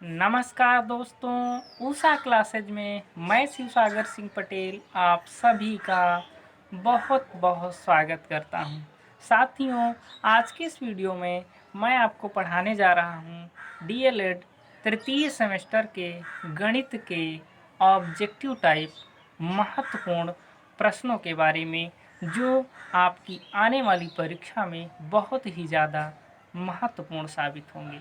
नमस्कार दोस्तों, उषा क्लासेज में मैं शिव सागर सिंह पटेल आप सभी का बहुत बहुत स्वागत करता हूं। साथियों, आज के इस वीडियो में मैं आपको पढ़ाने जा रहा हूं डीएलएड तृतीय सेमेस्टर के गणित के ऑब्जेक्टिव टाइप महत्वपूर्ण प्रश्नों के बारे में, जो आपकी आने वाली परीक्षा में बहुत ही ज़्यादा महत्वपूर्ण साबित होंगे।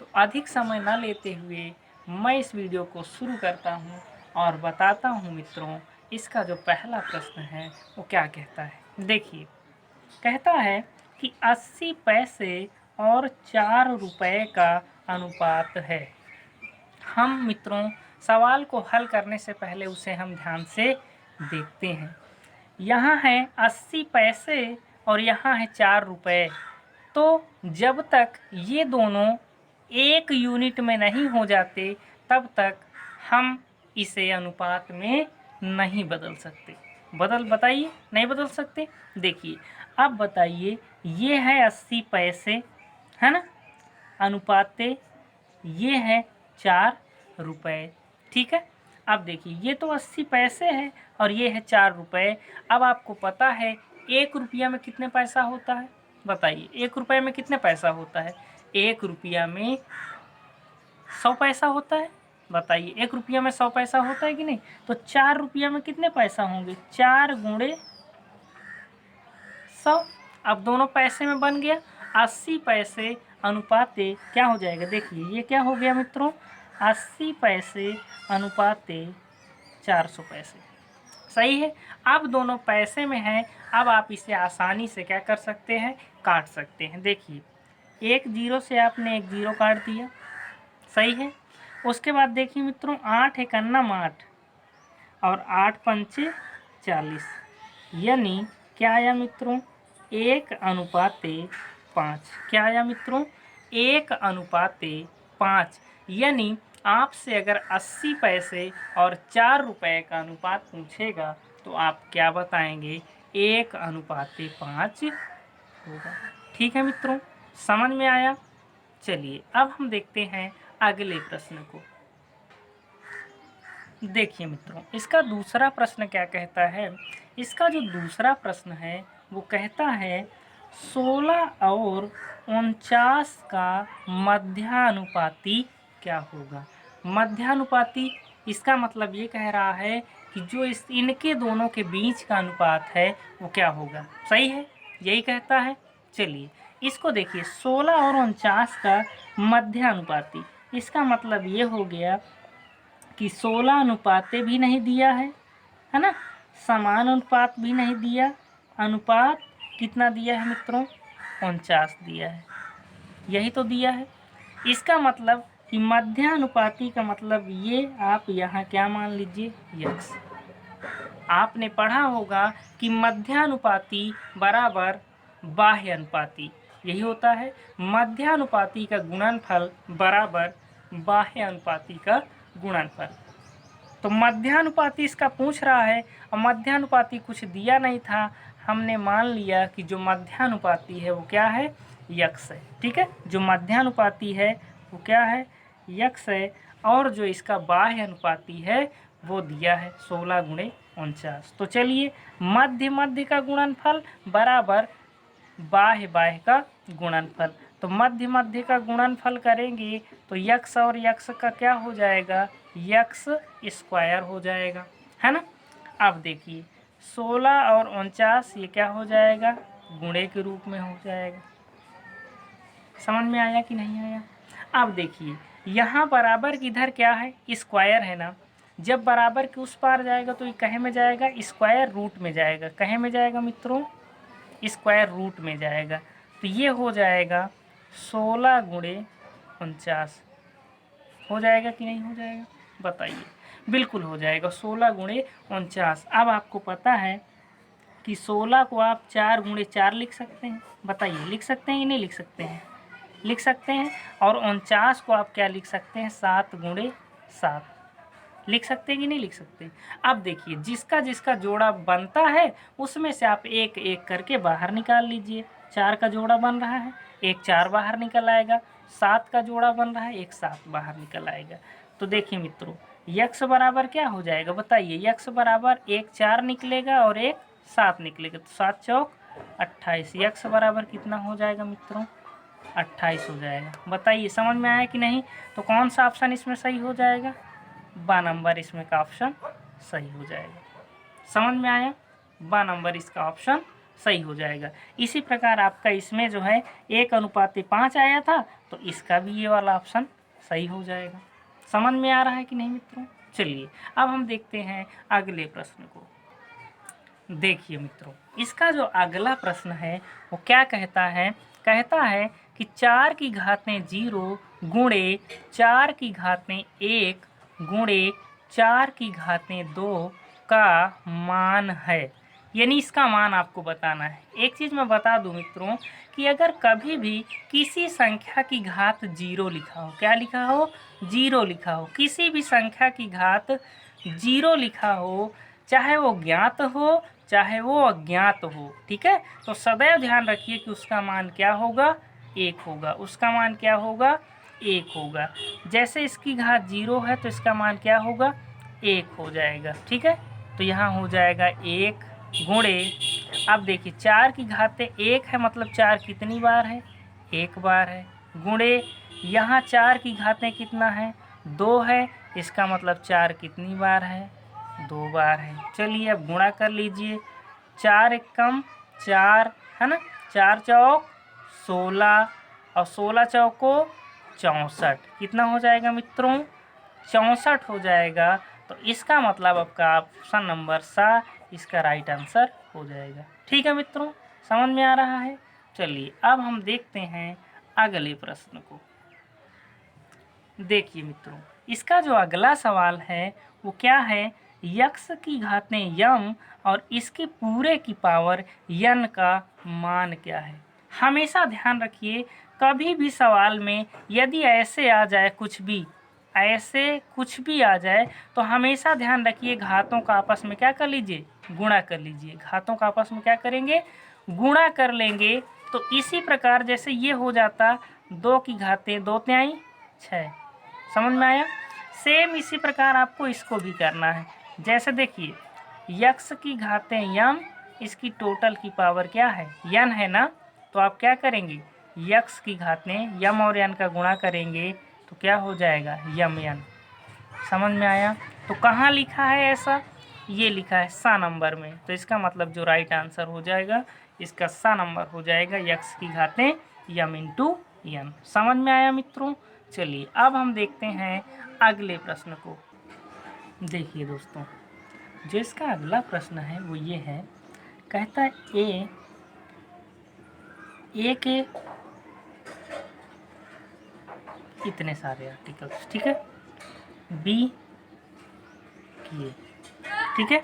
तो अधिक समय न लेते हुए मैं इस वीडियो को शुरू करता हूं और बताता हूं मित्रों, इसका जो पहला प्रश्न है वो क्या कहता है। देखिए, कहता है कि 80 पैसे और 4 रुपए का अनुपात है। हम मित्रों सवाल को हल करने से पहले उसे हम ध्यान से देखते हैं। यहाँ है 80 पैसे और यहाँ है 4 रुपए। तो जब तक ये दोनों एक यूनिट में नहीं हो जाते तब तक हम इसे अनुपात में नहीं बदल सकते। बताइए, नहीं बदल सकते। देखिए, अब बताइए, ये है 80 पैसे, है ना, अनुपाते ये है 4 रुपए। ठीक है। अब देखिए, ये तो 80 पैसे है और ये है 4 रुपए। अब आपको पता है 1 रुपया में कितने पैसा होता है, बताइए। 1 रुपये में कितने पैसा होता है? 1 रुपया में 100 पैसा होता है। बताइए, 1 रुपया में 100 पैसा होता है कि नहीं? तो 4 रुपया में कितने पैसा होंगे? 4 गुणे 100। अब दोनों पैसे में बन गया 80 पैसे अनुपाते क्या हो जाएगा? देखिए, ये क्या हो गया मित्रों? 80 पैसे अनुपाते 400 पैसे। सही है। अब दोनों पैसे में है। अब आप इसे आसानी से क्या कर सकते हैं? काट सकते हैं। देखिए, एक जीरो से आपने एक जीरो काट दिया। सही है। उसके बाद देखिए मित्रों, 8 एक अन्नम 8 और 8 पंचे 40, यानी क्या आया मित्रों? 1:5। क्या आया मित्रों? 1:5। यानी आपसे अगर 80 पैसे और 4 रुपए का अनुपात पूछेगा तो आप क्या बताएंगे? 1:5 होगा। ठीक है मित्रों, समझ में आया? चलिए, अब हम देखते हैं अगले प्रश्न को। देखिए मित्रों, इसका दूसरा प्रश्न क्या कहता है? इसका जो दूसरा प्रश्न है वो कहता है 16 और 49 का मध्यानुपाती क्या होगा? मध्यानुपाती, इसका मतलब ये कह रहा है कि जो इनके दोनों के बीच का अनुपात है वो क्या होगा। सही है, यही कहता है। चलिए, इसको देखिए, 16 और 49 का मध्यानुपाती, इसका मतलब ये हो गया कि 16 अनुपाते भी नहीं दिया है ना, समान अनुपात भी नहीं दिया, अनुपात कितना दिया है मित्रों? 49 दिया है। यही तो दिया है। इसका मतलब कि मध्यानुपाती का मतलब ये आप यहाँ क्या मान लीजिए? यक्स। आपने पढ़ा होगा कि मध्यानुपाती बराबर बाह्य अनुपाती, यही होता है। मध्यानुपाती का गुणनफल बराबर बाह्य अनुपाती का गुणनफल। तो मध्यानुपाती इसका पूछ रहा है और मध्यानुपाती कुछ दिया नहीं था। हमने मान लिया कि जो मध्यानुपाती है वो क्या है? यक्स है। ठीक है, जो मध्यानुपाती है वो क्या है? यक्स है। और जो इसका बाह्य अनुपाती है वो दिया है 16 गुणे 49। तो चलिए, मध्य मध्य का गुणनफल बराबर बाह्य बाह्य का गुणनफल। तो मध्य मध्य का गुणनफल करेंगे तो यक्स और यक्स का क्या हो जाएगा? यक्स स्क्वायर हो जाएगा, है ना। अब देखिए, 16 और 49 ये क्या हो जाएगा? गुणे के रूप में हो जाएगा। समझ में आया कि नहीं आया? अब देखिए, यहाँ बराबर किधर क्या है? स्क्वायर है ना। जब बराबर के उस पार जाएगा तो ये कहे में जाएगा? स्क्वायर रूट में जाएगा। कहे में जाएगा मित्रों? स्क्वायर रूट में जाएगा। तो ये हो जाएगा 16 गुणे 49। हो जाएगा कि नहीं हो जाएगा? बताइए। बिल्कुल हो जाएगा, 16 गुणे 49। अब आपको पता है कि 16 को आप 4 गुणे 4 लिख सकते हैं। बताइए, लिख सकते हैं कि नहीं लिख सकते हैं? लिख सकते हैं। और 49 को आप क्या लिख सकते हैं? 7 गुणे 7 लिख सकते हैं कि नहीं लिख सकते? अब देखिए, जिसका जिसका जोड़ा बनता है उसमें से आप एक एक करके बाहर निकाल लीजिए। 4 का जोड़ा बन रहा है, एक 4 बाहर निकल आएगा, 7 का जोड़ा बन रहा है, एक 7 बाहर निकल आएगा। तो देखिए मित्रों, यक्स बराबर क्या हो जाएगा बताइए, यक्स बराबर एक 4 निकलेगा और एक 7 निकलेगा, तो 7 चौक 28। यक्स बराबर कितना हो जाएगा मित्रों, 28 हो जाएगा। बताइए समझ में आया कि नहीं। तो कौन सा ऑप्शन इसमें सही हो जाएगा, बा नंबर इसमें का ऑप्शन सही हो जाएगा। समझ में आया, बा नंबर इसका ऑप्शन सही हो जाएगा। इसी प्रकार आपका इसमें जो है 1:5 आया था, तो इसका भी ये वाला ऑप्शन सही हो जाएगा। समझ में आ रहा है कि नहीं मित्रों। चलिए अब हम देखते हैं अगले प्रश्न को। देखिए मित्रों, इसका जो अगला प्रश्न है वो क्या कहता है कि 4 की घातें 0 गुणे 4 की घातें 1 गुणे 4 की घातें 2 का मान है। यानी इसका मान आपको बताना है। एक चीज़ मैं बता दूं मित्रों कि अगर कभी भी किसी संख्या की घात 0 लिखा हो, क्या लिखा हो, 0 लिखा हो, किसी भी संख्या की घात 0 लिखा हो, चाहे वो ज्ञात हो चाहे वो अज्ञात हो, ठीक है, तो सदैव ध्यान रखिए कि उसका मान क्या होगा, 1 होगा। उसका मान क्या होगा, 1 होगा। जैसे इसकी घात 0 है तो इसका मान क्या होगा, 1 हो जाएगा। ठीक है, तो यहाँ हो जाएगा 1 गुणे, अब देखिए 4 की घातें 1 है, मतलब 4 कितनी बार है, 1 बार है, गुणे यहाँ 4 की घातें कितना है, 2 है, इसका मतलब 4 कितनी बार है, 2 बार है। चलिए अब गुणा कर लीजिए, 4 एकम 4 है ना, 4 चौक 16 और 16 चौको 64, कितना हो जाएगा मित्रों, 64 हो जाएगा। तो इसका मतलब आपका ऑप्शन नंबर सा इसका राइट आंसर हो जाएगा। ठीक है मित्रों, समझ में आ रहा है। चलिए अब हम देखते हैं अगले प्रश्न को। देखिए मित्रों, इसका जो अगला सवाल है वो क्या है, यक्स की घातें यम और इसके पूरे की पावर यन का मान क्या है। हमेशा ध्यान रखिए, कभी भी सवाल में यदि ऐसे आ जाए, ऐसे कुछ भी आ जाए, तो हमेशा ध्यान रखिए घातों का आपस में क्या कर लीजिए, गुणा कर लीजिए। घातों का आपस में क्या करेंगे, गुणा कर लेंगे। तो इसी प्रकार जैसे ये हो जाता 2 की घातें 2 तिहाई 6, समझ में आया। सेम इसी प्रकार आपको इसको भी करना है। जैसे देखिए यक्स की घातें यम, इसकी टोटल की पावर क्या है, यन है ना, तो आप क्या करेंगे, यक्स की घातें यम और यन का गुणा करेंगे तो क्या हो जाएगा, यम यन। समझ में आया। तो कहाँ लिखा है ऐसा, ये लिखा है सा नंबर में, तो इसका मतलब जो राइट आंसर हो जाएगा इसका सा नंबर हो जाएगा यक्स की घातें यम इंटू यन। समझ में आया मित्रों। चलिए अब हम देखते हैं अगले प्रश्न को। देखिए दोस्तों, जो इसका अगला प्रश्न है वो ये है, कहता है ए के इतने सारे आर्टिकल्स, ठीक है, बी किए, ठीक है।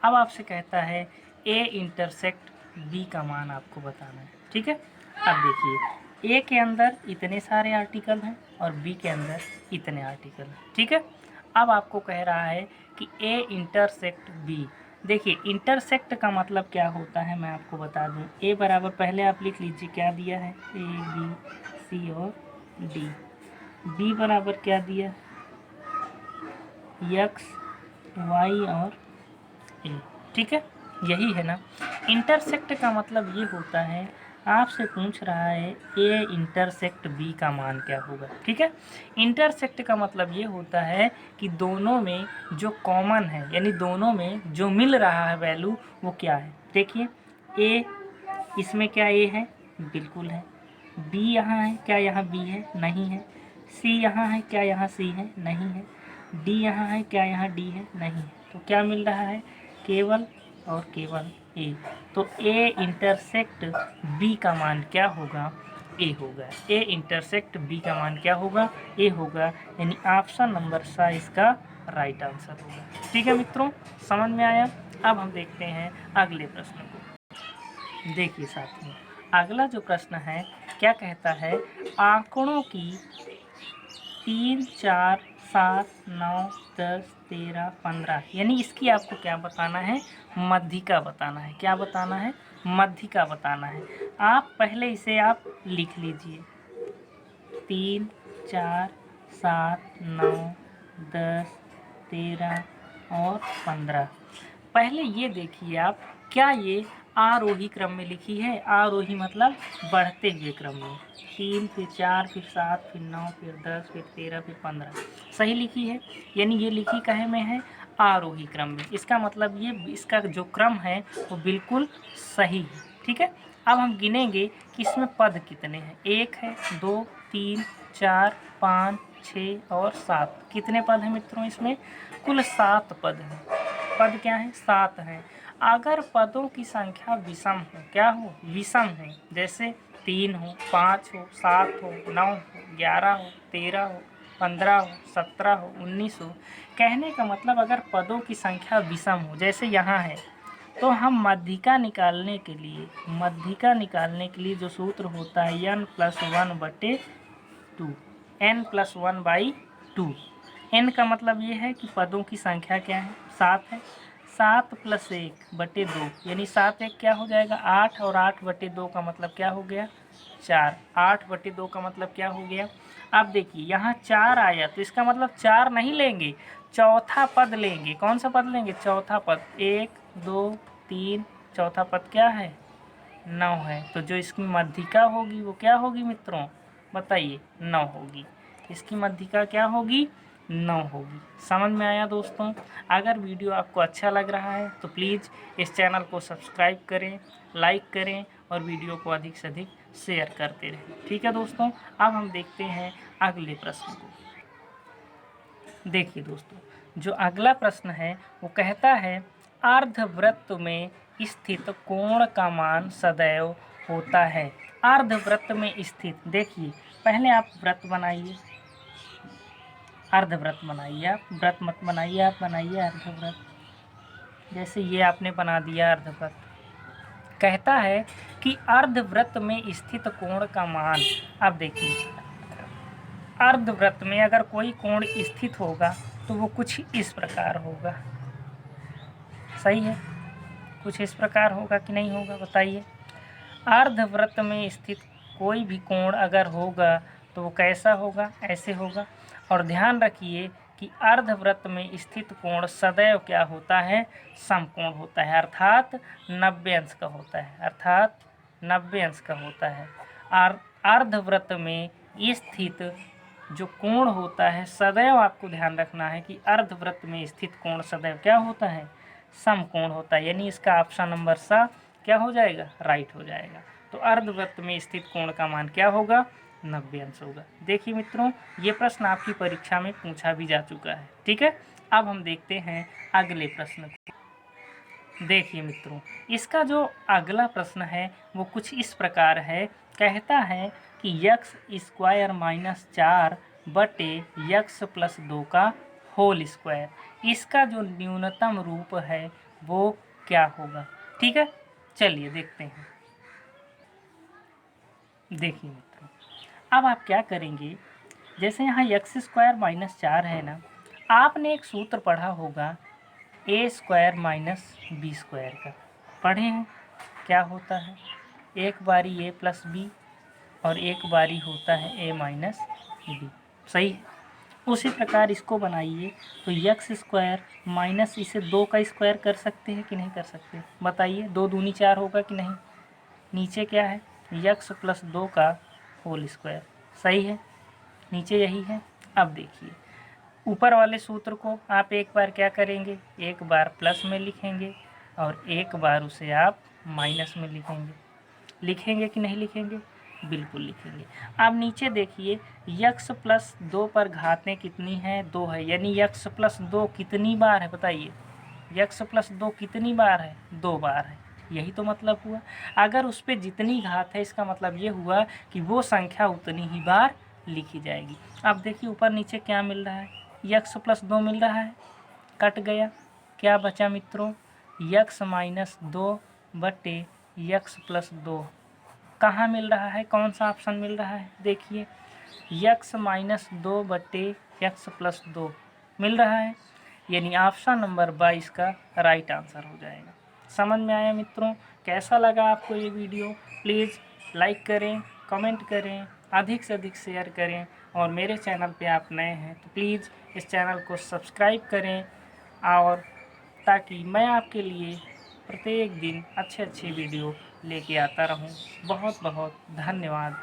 अब आपसे कहता है ए इंटरसेक्ट बी का मान आपको बताना है, ठीक है। अब देखिए ए के अंदर इतने सारे आर्टिकल हैं और बी के अंदर इतने आर्टिकल हैं, ठीक है। अब आपको कह रहा है कि ए इंटरसेक्ट बी। देखिए इंटरसेक्ट का मतलब क्या होता है मैं आपको बता दूं। ए बराबर, पहले आप लिख लीजिए क्या दिया है, ए बी सी और डी। बी बराबर क्या दिया, एक्स वाई और ए, ठीक है, यही है ना। इंटरसेक्ट का मतलब ये होता है, आपसे पूछ रहा है ए इंटरसेक्ट बी का मान क्या होगा, ठीक है। इंटरसेक्ट का मतलब ये होता है कि दोनों में जो कॉमन है, यानी दोनों में जो मिल रहा है वैल्यू वो क्या है। देखिए ए, इसमें क्या ए है, बिल्कुल है। बी यहाँ है, क्या यहाँ बी है, नहीं है। सी यहाँ है, क्या यहाँ सी है, नहीं है। डी यहाँ है, क्या यहाँ डी है, नहीं है। तो क्या मिल रहा है, केवल और केवल ए। तो ए इंटरसेक्ट बी का मान क्या होगा, ए होगा। ए इंटरसेक्ट बी का मान क्या होगा, ए होगा। यानी ऑप्शन नंबर सा इसका राइट आंसर होगा। ठीक है मित्रों, समझ में आया। अब हम देखते हैं अगले प्रश्न को। देखिए साथियों, अगला जो प्रश्न है क्या कहता है, आंकड़ों की 3, 4, 7, 9, 10, 13, 15, यानी इसकी आपको क्या बताना है, मध्यिका बताना है। क्या बताना है, मध्यिका बताना है। आप पहले इसे आप लिख लीजिए, 3, 4, 7, 9, 10, 13 और 15। पहले ये देखिए आप, क्या ये आरोही क्रम में लिखी है? आरोही मतलब बढ़ते हुए क्रम में। 3 फिर 4 फिर 7 फिर 9 फिर 10 फिर 13 फिर 15 सही लिखी है। यानी ये लिखी काहे में है? आरोही क्रम में। इसका मतलब ये इसका जो क्रम है वो बिल्कुल सही है। ठीक है, अब हम गिनेंगे कि इसमें पद कितने हैं। 1 है, 2, 3, 4, 5, 6 और 7। कितने पद हैं मित्रों इसमें? कुल 7 पद हैं। पद क्या है? 7 हैं। अगर पदों की संख्या विषम हो, क्या हो? विषम है, जैसे 3 हो, 5 हो, 7 हो, 9 हो, 11 हो, 13 हो, 15 हो, 17 हो, 19 हो, कहने का मतलब अगर पदों की संख्या विषम हो, जैसे यहाँ है, तो हम मध्यिका निकालने के लिए जो सूत्र होता है n+1/2, n+1/2। n का मतलब ये है कि पदों की संख्या क्या है? 7 है। 7 + 1/2 यानी 7 1 क्या हो जाएगा? 8 और 8/2 का मतलब क्या हो गया? 4। 8/2 का मतलब क्या हो गया? अब देखिए यहाँ 4 आया तो इसका मतलब 4 नहीं लेंगे, चौथा पद लेंगे। कौन सा पद लेंगे? चौथा पद। 1, 2, 3, चौथा पद क्या है? 9 है। तो जो इसकी मध्यिका होगी वो क्या होगी मित्रों? बताइए। 9 होगी। इसकी मध्यिका क्या होगी? 9 होगी। समझ में आया दोस्तों? अगर वीडियो आपको अच्छा लग रहा है तो प्लीज़ इस चैनल को सब्सक्राइब करें, लाइक करें और वीडियो को अधिक से अधिक शेयर करते रहें। ठीक है दोस्तों, अब हम देखते हैं अगले प्रश्न को। देखिए दोस्तों, जो अगला प्रश्न है वो कहता है अर्धवृत्त में स्थित कोण का मान सदैव होता है। अर्धवृत्त में स्थित, देखिए पहले आप वृत्त बनाइए, अर्धवृत्त बनाइए। आप वृत्त मत बनाइए, आप बनाइए अर्धवृत्त। जैसे ये आपने बना दिया अर्धवृत्त। कहता है कि अर्धवृत्त में स्थित कोण का मान, अब देखिए अर्धवृत्त में अगर कोई कोण स्थित होगा तो वो कुछ इस प्रकार होगा। सही है? कुछ इस प्रकार होगा कि नहीं होगा? बताइए। अर्धवृत्त में स्थित कोई भी कोण अगर होगा तो वो कैसा होगा? ऐसे होगा। और ध्यान रखिए कि अर्धवृत्त में स्थित कोण सदैव क्या होता है? समकोण होता है, अर्थात 90 अंश का होता है, अर्थात 90 अंश का होता है। अर्धवृत्त में स्थित जो कोण होता है सदैव, आपको ध्यान रखना है कि अर्धवृत्त में स्थित कोण सदैव क्या होता है? समकोण होता है। यानी इसका ऑप्शन नंबर सा क्या हो जाएगा? राइट हो जाएगा। तो अर्धवृत्त में स्थित कोण का मान क्या होगा? 90 अंश होगा। देखिए मित्रों, ये प्रश्न आपकी परीक्षा में पूछा भी जा चुका है। ठीक है, अब हम देखते हैं अगले प्रश्न को। देखिए मित्रों, इसका जो अगला प्रश्न है वो कुछ इस प्रकार है। कहता है कि x² - 4 बटे x+2 का होल स्क्वायर, इसका जो न्यूनतम रूप है वो क्या होगा? ठीक है, चलिए देखते हैं। देखिए मित्रों, अब आप क्या करेंगे, जैसे यहाँ x² - 4 है ना, आपने एक सूत्र पढ़ा होगा a² - b² का। पढ़े हैं? क्या होता है? एक बारी a + b और एक बारी होता है a - b। सही है? उसी प्रकार इसको बनाइए तो x² माइनस इसे 2 का स्क्वायर कर सकते हैं कि नहीं कर सकते? बताइए। 2 दूनी 4 होगा कि नहीं? नीचे क्या है? x+2 का होल स्क्वायर। सही है? नीचे यही है। अब देखिए ऊपर वाले सूत्र को आप एक बार क्या करेंगे? एक बार प्लस में लिखेंगे और एक बार उसे आप माइनस में लिखेंगे। लिखेंगे कि नहीं लिखेंगे? बिल्कुल लिखेंगे। अब नीचे देखिए x+2 पर घातें कितनी हैं? 2 है। यानी x+2 कितनी बार है? बताइए। x+2 कितनी बार है? 2 बार है। यही तो मतलब हुआ। अगर उस पर जितनी घात है इसका मतलब ये हुआ कि वो संख्या उतनी ही बार लिखी जाएगी। अब देखिए ऊपर नीचे क्या मिल रहा है? x+2 मिल रहा है, कट गया। क्या बचा मित्रों? x - 2 बटे x+2। कहाँ मिल रहा है? कौन सा ऑप्शन मिल रहा है? देखिए x - 2 बटे x+2 मिल रहा है। यानी ऑप्शन नंबर 22 का राइट आंसर हो जाएगा। समझ में आया मित्रों? कैसा लगा आपको ये वीडियो? प्लीज़ लाइक करें, कमेंट करें अधिक से अधिक शेयर करें। और मेरे चैनल पे आप नए हैं तो प्लीज़ इस चैनल को सब्सक्राइब करें, और ताकि मैं आपके लिए प्रत्येक दिन अच्छे अच्छे वीडियो लेके आता रहूं। बहुत बहुत धन्यवाद।